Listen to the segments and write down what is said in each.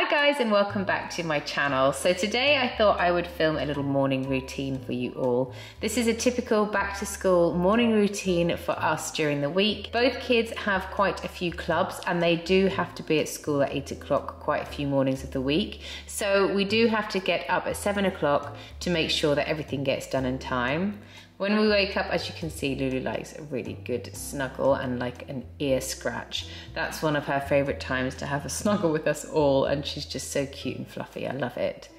Hi guys, and welcome back to my channel. So today I thought I would film a little morning routine for you all. This is a typical back to school morning routine for us during the week. Both kids have quite a few clubs and they do have to be at school at 8 o'clock quite a few mornings of the week. So we do have to get up at 7 o'clock to make sure that everything gets done in time. When we wake up, as you can see, Lulu likes a really good snuggle and like an ear scratch. That's one of her favorite times, to have a snuggle with us all, and she's just so cute and fluffy. I love it.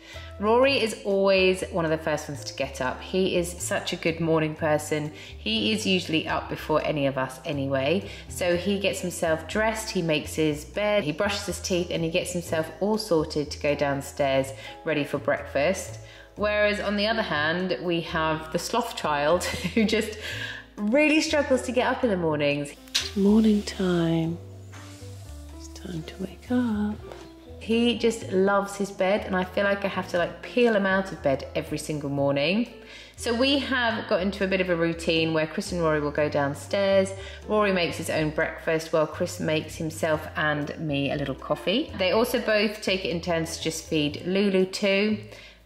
Rory is always one of the first ones to get up. He is such a good morning person. He is usually up before any of us anyway. So he gets himself dressed, he makes his bed, he brushes his teeth, and he gets himself all sorted to go downstairs ready for breakfast. Whereas on the other hand, we have the sloth child who just really struggles to get up in the mornings. Morning time. It's time to wake up. He just loves his bed, and I feel like I have to like peel him out of bed every single morning. So we have got into a bit of a routine where Chris and Rory will go downstairs. Rory makes his own breakfast while Chris makes himself and me a little coffee. They also both take it in turns to just feed Lulu too.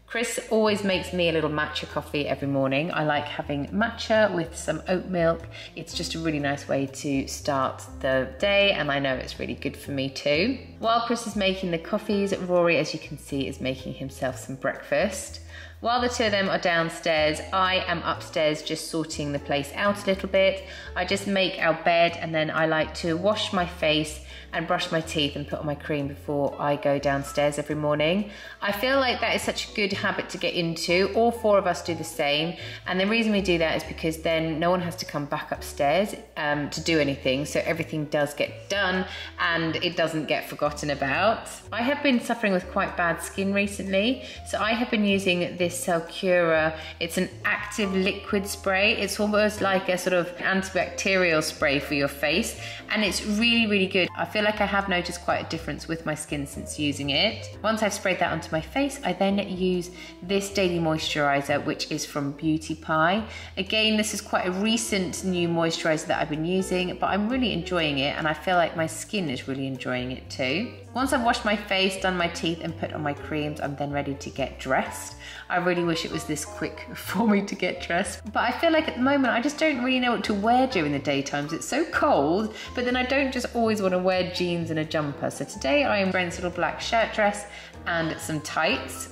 Chris always makes me a little matcha coffee every morning. I like having matcha with some oat milk. It's just a really nice way to start the day, and I know it's really good for me too. While Chris is making the coffees, Rory, as you can see, is making himself some breakfast. While the two of them are downstairs, I am upstairs just sorting the place out a little bit. I just make our bed, and then I like to wash my face and brush my teeth and put on my cream before I go downstairs every morning. I feel like that is such a good habit to get into. All four of us do the same, and the reason we do that is because then no one has to come back upstairs to do anything, so everything does get done and it doesn't get forgotten about. I have been suffering with quite bad skin recently, so I have been using this Celcura. It's an active liquid spray. It's almost like a sort of antibacterial spray for your face, and it's really, really good. I feel like I have noticed quite a difference with my skin since using it. Once I've sprayed that onto my face, I then use this daily moisturizer, which is from Beauty Pie. Again, this is quite a recent new moisturizer that I've been using, but I'm really enjoying it, and I feel like my skin is really enjoying it too. Once I've washed my face, done my teeth, and put on my creams, I'm then ready to get dressed. I really wish it was this quick for me to get dressed, but I feel like at the moment I just don't really know what to wear during the daytimes. It's so cold, but then I don't just always want to wear jeans and a jumper. So today I am wearing this little black shirt dress and some tights.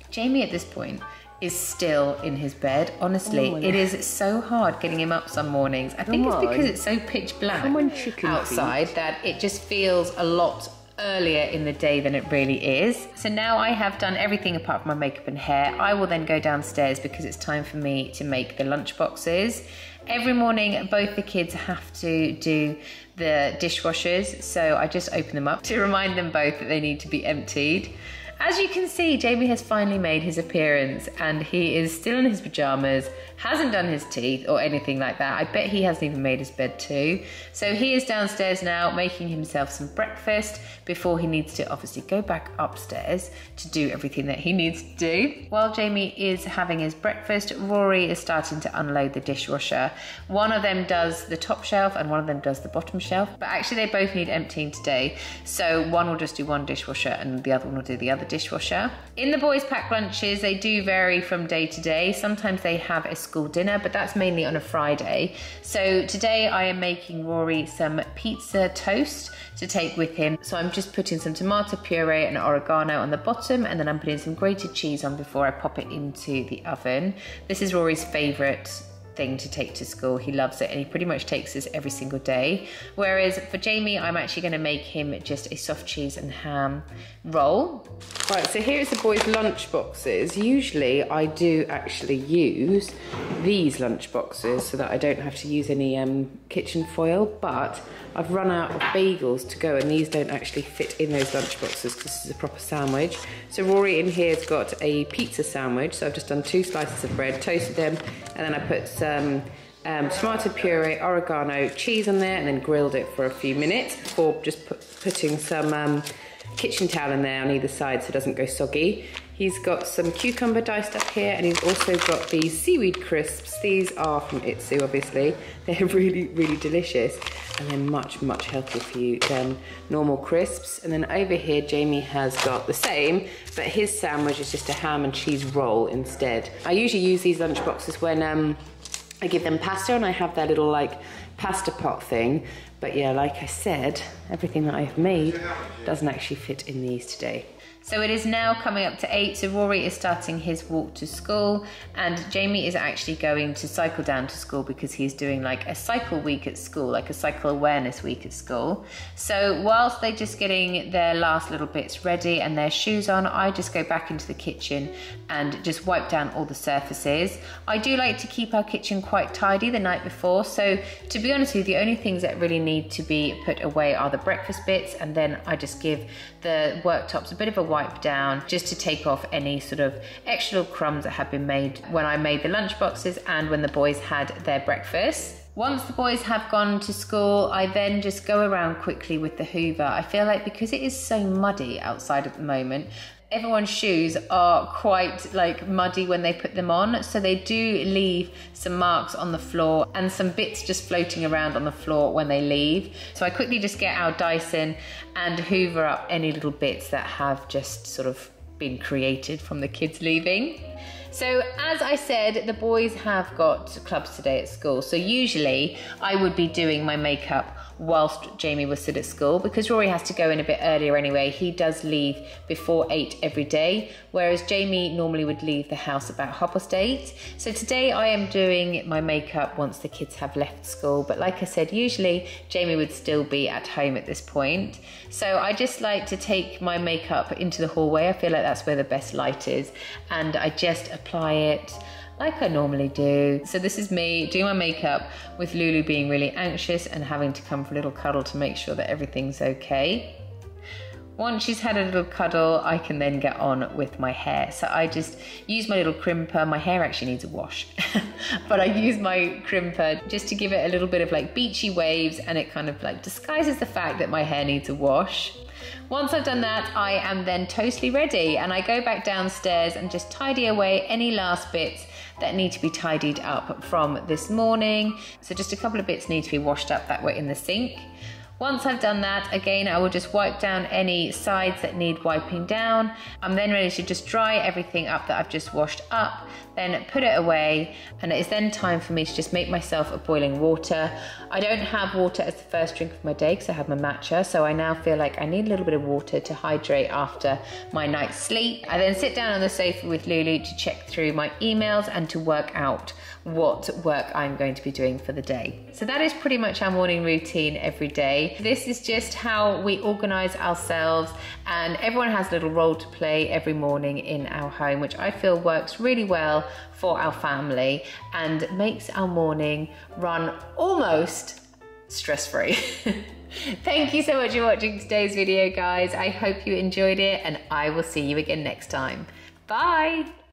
Jamie at this point is still in his bed. Honestly, it is so hard getting him up some mornings. I think it's because it's so pitch black outside that it just feels a lot earlier in the day than it really is. So now I have done everything apart from my makeup and hair. I will then go downstairs because it's time for me to make the lunch boxes. Every morning, both the kids have to do the dishwashers, so I just open them up to remind them both that they need to be emptied. As you can see, Jamie has finally made his appearance, and he is still in his pajamas, hasn't done his teeth or anything like that. I bet he hasn't even made his bed too. So he is downstairs now making himself some breakfast before he needs to obviously go back upstairs to do everything that he needs to do. While Jamie is having his breakfast, Rory is starting to unload the dishwasher. One of them does the top shelf and one of them does the bottom shelf, but actually they both need emptying today. So one will just do one dishwasher and the other one will do the other dishwasher. In the boys' pack lunches, they do vary from day to day. Sometimes they have a school dinner, but that's mainly on a Friday. So today I am making Rory some pizza toast to take with him. So I'm just putting some tomato puree and oregano on the bottom, and then I'm putting some grated cheese on before I pop it into the oven. This is Rory's favorite thing to take to school. He loves it, and he pretty much takes this every single day. Whereas for Jamie, I'm actually going to make him just a soft cheese and ham roll. Right, so here's the boys' lunch boxes. Usually I do actually use these lunch boxes so that I don't have to use any kitchen foil, but I've run out of bagels to go, and these don't actually fit in those lunch boxes because this is a proper sandwich. So Rory in here has got a pizza sandwich, so I've just done 2 slices of bread, toasted them, and then I put some tomato puree, oregano, cheese on there, and then grilled it for a few minutes before just putting some kitchen towel in there on either side so it doesn't go soggy. He's got some cucumber diced up here, and he's also got these seaweed crisps. These are from Itsu, obviously. They're really, really delicious, and they're much, much healthier for you than normal crisps. And then over here, Jamie has got the same, but his sandwich is just a ham and cheese roll instead. I usually use these lunch boxes when I give them pasta, and I have their little like pasta pot thing. But yeah, like I said, everything that I've made doesn't actually fit in these today. So it is now coming up to 8, so Rory is starting his walk to school, and Jamie is actually going to cycle down to school because he's doing like a cycle week at school, like a cycle awareness week at school. So whilst they're just getting their last little bits ready and their shoes on, I just go back into the kitchen and just wipe down all the surfaces. I do like to keep our kitchen quite tidy the night before, so to be honest with you, the only things that really need to be put away are the breakfast bits, and then I just give the worktops a bit of a wipe down just to take off any sort of extra little crumbs that have been made when I made the lunch boxes and when the boys had their breakfast. Once the boys have gone to school, I then just go around quickly with the Hoover. I feel like because it is so muddy outside at the moment, everyone's shoes are quite like muddy when they put them on, so they do leave some marks on the floor and some bits just floating around on the floor when they leave. So I quickly just get our Dyson and hoover up any little bits that have just sort of been created from the kids leaving. So as I said, the boys have got clubs today at school, so usually I would be doing my makeup whilst Jamie was still at school, because Rory has to go in a bit earlier anyway. He does leave before 8 every day, whereas Jamie normally would leave the house about 8:30. So today I am doing my makeup once the kids have left school, but like I said, usually Jamie would still be at home at this point. So I just like to take my makeup into the hallway. I feel like that's where the best light is, and I just apply it like I normally do. So this is me doing my makeup with Lulu being really anxious and having to come for a little cuddle to make sure that everything's okay. Once she's had a little cuddle, I can then get on with my hair. So I just use my little crimper. My hair actually needs a wash, but I use my crimper just to give it a little bit of like beachy waves, and it kind of like disguises the fact that my hair needs a wash. Once I've done that, I am then totally ready, and I go back downstairs and just tidy away any last bits that need to be tidied up from this morning. So just a couple of bits need to be washed up that way in the sink. Once I've done that, again, I will just wipe down any sides that need wiping down. I'm then ready to just dry everything up that I've just washed up, then put it away, and it is then time for me to just make myself a boiling water. I don't have water as the first drink of my day because I have my matcha, so I now feel like I need a little bit of water to hydrate after my night's sleep. I then sit down on the sofa with Lulu to check through my emails and to work out what work I'm going to be doing for the day. So that is pretty much our morning routine every day. This is just how we organize ourselves, and everyone has a little role to play every morning in our home, which I feel works really well for our family and makes our morning run almost stress-free. Thank you so much for watching today's video, guys. I hope you enjoyed it, and I will see you again next time. Bye.